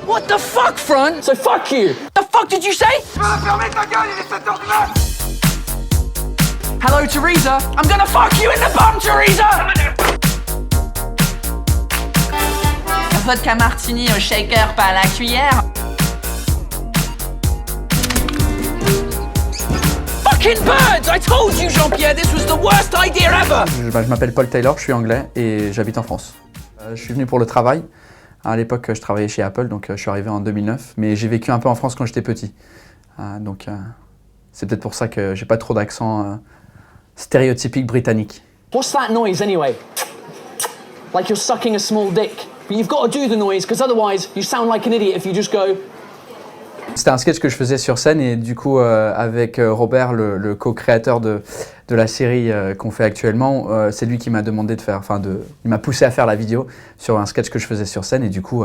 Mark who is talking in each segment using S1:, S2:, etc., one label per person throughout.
S1: What the fuck, front?
S2: So fuck you!
S1: The fuck did you say?
S3: Tu vas fermer ta gueule, il est 7h du mat.
S1: Hello, Teresa. I'm gonna fuck you in the bum, Teresa! Vodka martini au shaker, pas à la cuillère. Fucking birds! I told you, Jean-Pierre, this was the worst idea ever!
S4: Je m'appelle Paul Taylor, je suis anglais et j'habite en France. Je suis venu pour le travail. À l'époque, je travaillais chez Apple, donc je suis arrivé en 2009. Mais j'ai vécu un peu en France quand j'étais petit. Donc c'est peut-être pour ça que j'ai pas trop d'accent stéréotypique britannique.
S2: What's that noise anyway? Like you're sucking a small dick. But you've got to do the noise, because otherwise you sound like an idiot if you just go...
S4: C'était un sketch que je faisais sur scène et du coup avec Robert, le co-créateur de la série qu'on fait actuellement, c'est lui qui m'a demandé de faire, il m'a poussé à faire la vidéo sur un sketch que je faisais sur scène et du coup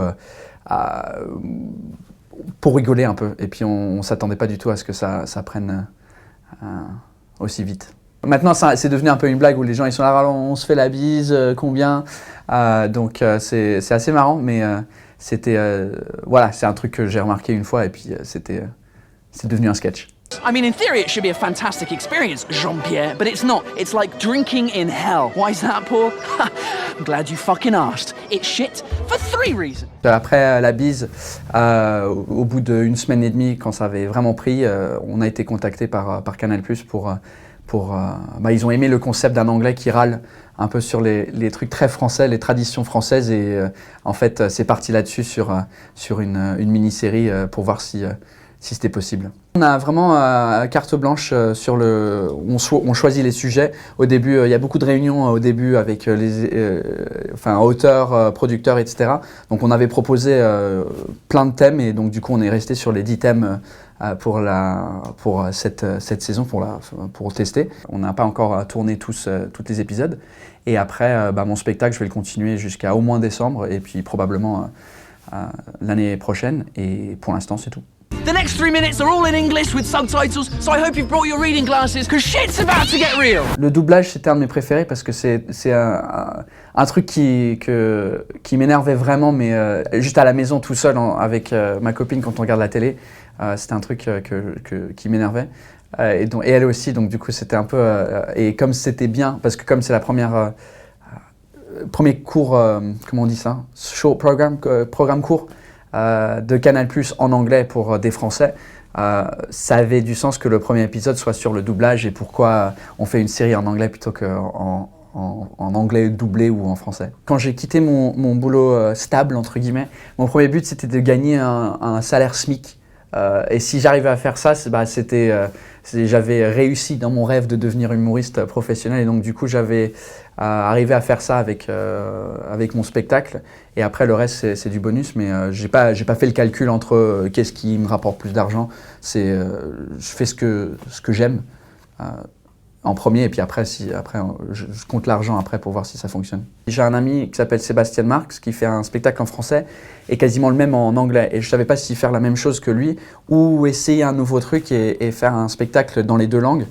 S4: pour rigoler un peu. Et puis on s'attendait pas du tout à ce que ça prenne aussi vite. Maintenant, c'est devenu un peu une blague où les gens ils sont là, alors, on se fait la bise, combien donc c'est assez marrant, mais c'était voilà, c'est un truc que j'ai remarqué une fois et puis c'est devenu un sketch.
S1: I mean, in theory, it should be a fantastic experience, Jean-Pierre, but it's not. It's like drinking in hell. Why is that, Paul? I'm glad you fucking asked. It's shit for 3 reasons.
S4: Après la bise, au bout d'une semaine et demie, quand ça avait vraiment pris, on a été contacté par Canal+ pour ils ont aimé le concept d'un Anglais qui râle un peu sur les trucs très français, les traditions françaises et en fait c'est parti là-dessus sur une mini-série pour voir si c'était possible. On a vraiment carte blanche sur on choisit les sujets. Au début, il y a beaucoup de réunions au début avec auteurs, producteurs, etc. Donc on avait proposé plein de thèmes et donc du coup on est resté sur les 10 thèmes pour cette saison, pour tester. On n'a pas encore tourné tous les épisodes. Et après, mon spectacle, je vais le continuer jusqu'à au moins décembre et puis probablement l'année prochaine. Et pour l'instant, c'est tout.
S1: The next 3 minutes are all in English with subtitles, so I hope you've brought your reading glasses, because shit's about to get real!
S4: Le doublage, c'était un de mes préférés parce que c'est un truc qui m'énervait vraiment, mais juste à la maison tout seul avec ma copine quand on regarde la télé, c'était un truc qui m'énervait. Et elle aussi, donc du coup c'était un peu... et comme c'était bien, parce que comme c'est la premier cours, comment on dit ça? Show programme court de Canal+ en anglais pour des Français, ça avait du sens que le premier épisode soit sur le doublage et pourquoi on fait une série en anglais plutôt qu'en anglais doublé ou en français. Quand j'ai quitté mon boulot stable, entre guillemets, mon premier but c'était de gagner un salaire SMIC. Et si j'arrivais à faire ça, j'avais réussi dans mon rêve de devenir humoriste professionnel et donc du coup j'avais arrivé à faire ça avec mon spectacle et après le reste c'est du bonus mais j'ai pas fait le calcul entre qu'est-ce qui me rapporte plus d'argent, je fais ce que j'aime en premier et puis après je compte l'argent après pour voir si ça fonctionne. J'ai un ami qui s'appelle Sébastien Marx qui fait un spectacle en français et quasiment le même en anglais et je savais pas si faire la même chose que lui ou essayer un nouveau truc et faire un spectacle dans les 2 langues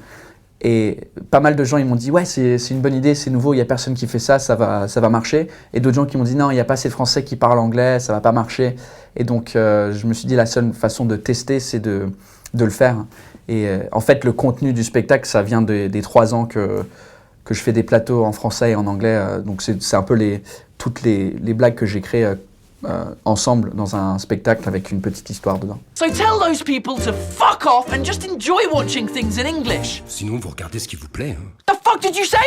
S4: et pas mal de gens ils m'ont dit ouais c'est une bonne idée, c'est nouveau, il y a personne qui fait ça, ça va marcher et d'autres gens qui m'ont dit non il y a pas assez de Français qui parlent anglais, ça va pas marcher et donc je me suis dit la seule façon de tester c'est de le faire. Et en fait, le contenu du spectacle, ça vient des 3 ans que je fais des plateaux en français et en anglais. Donc c'est un peu toutes les blagues que j'ai créées ensemble dans un spectacle avec une petite histoire dedans.
S1: So tell those people to fuck off and just enjoy watching things in English.
S3: Sinon, vous regardez ce qui vous plaît. Hein.
S1: The fuck did you say?